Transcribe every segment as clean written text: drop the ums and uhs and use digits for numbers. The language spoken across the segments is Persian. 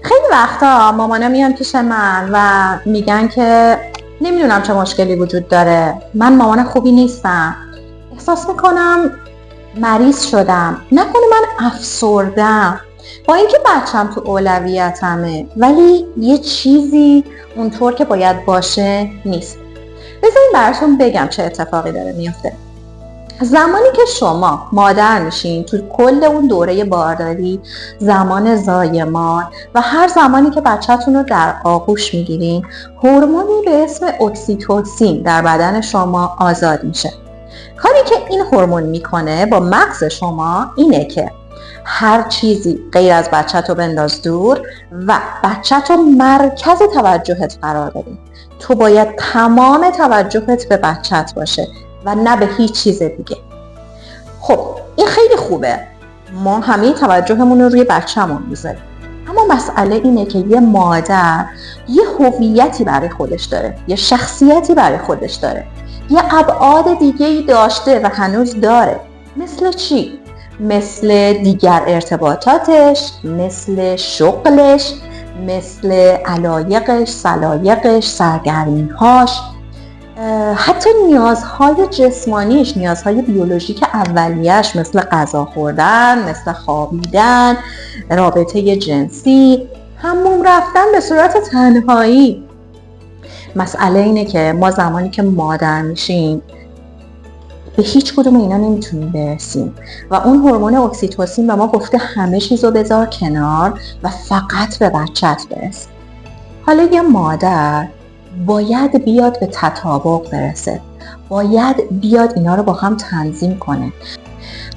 خیلی وقتا مامانا میان پیش من و میگن که نمیدونم چه مشکلی وجود داره، من مامان خوبی نیستم، احساس میکنم مریض شدم، نکنه من افسردم. با اینکه بچم تو اولویتمه ولی یه چیزی اونطور که باید باشه نیست. بذارین براتون بگم چه اتفاقی داره میفته. زمانی که شما مادر میشین تو کل اون دوره بارداری، زمان زایمان و هر زمانی که بچه‌تون رو در آغوش میگیرین، هورمونی به اسم اکسیتوسین در بدن شما آزاد میشه. کاری که این هورمون میکنه با مغز شما اینه که هر چیزی غیر از بچه‌تو بنداز دور و بچه‌تو مرکز توجهت قرار بدین. تو باید تمام توجهت به بچه‌ت باشه و نه به هیچ چیز دیگه. خب این خیلی خوبه، ما همه توجهمون رو روی بچه‌مون میذاریم، اما مسئله اینه که یه مادر یه هویتی برای خودش داره، یه شخصیتی برای خودش داره، یه ابعاد دیگه‌ای داشته و هنوز داره. مثل چی؟ مثل دیگر ارتباطاتش، مثل شغلش، مثل علایقش، سلایقش، سرگرمی‌هاش، حتی نیازهای جسمانیش، نیازهای بیولوژیک اولیه‌اش، مثل غذا خوردن، مثل خوابیدن، رابطه جنسی، حموم رفتن به صورت تنهایی. مسئله اینه که ما زمانی که مادر میشیم به هیچ کدوم اینا نمیتونیم برسیم و اون هورمون اکسیتوسین به ما گفته همه چیزو بذار کنار و فقط به بچت برس. حالا یه مادر باید بیاد به تطابق برسه، باید بیاد اینا رو با هم تنظیم کنه،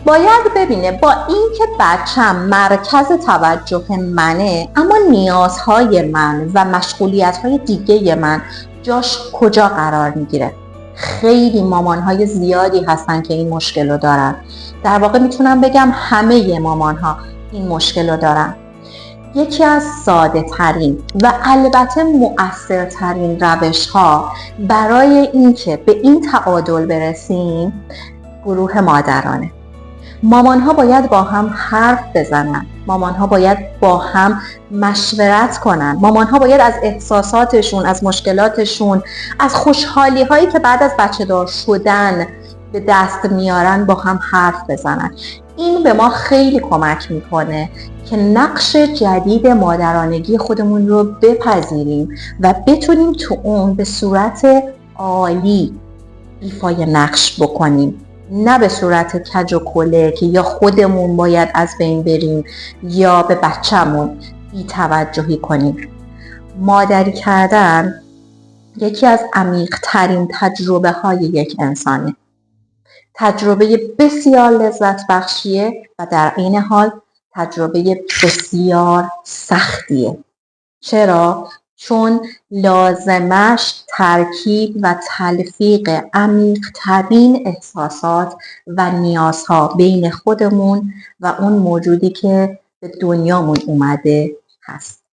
باید ببینه با اینکه بچم مرکز توجه منه، اما نیازهای من و مشغولیت‌های دیگه من جاش کجا قرار میگیره. خیلی مامان‌های زیادی هستن که این مشکل رو دارن. در واقع میتونم بگم همه مامان‌ها این مشکل رو دارن. یکی از ساده ترین و البته مؤثرترین روش ها برای اینکه به این تعادل برسیم گروه مادرانه. مامان ها باید با هم حرف بزنن، مامان ها باید با هم مشورت کنن، مامان ها باید از احساساتشون، از مشکلاتشون، از خوشحالی هایی که بعد از بچه دار شدن به دست میارن با هم حرف بزنن. این به ما خیلی کمک میکنه که نقش جدید مادرانگی خودمون رو بپذیریم و بتونیم تو اون به صورت عالی ایفای نقش بکنیم، نه به صورت کج و کوله که یا خودمون باید از بین بریم یا به بچه‌مون بی‌توجهی کنیم. مادری کردن یکی از عمیق‌ترین تجربه های یک انسانه. تجربه بسیار لذت بخشیه و در این حال تجربه بسیار سختیه. چرا؟ چون لازمش ترکیب و تلفیق عمیق‌ترین احساسات و نیازها بین خودمون و اون موجودی که به دنیامون اومده هست.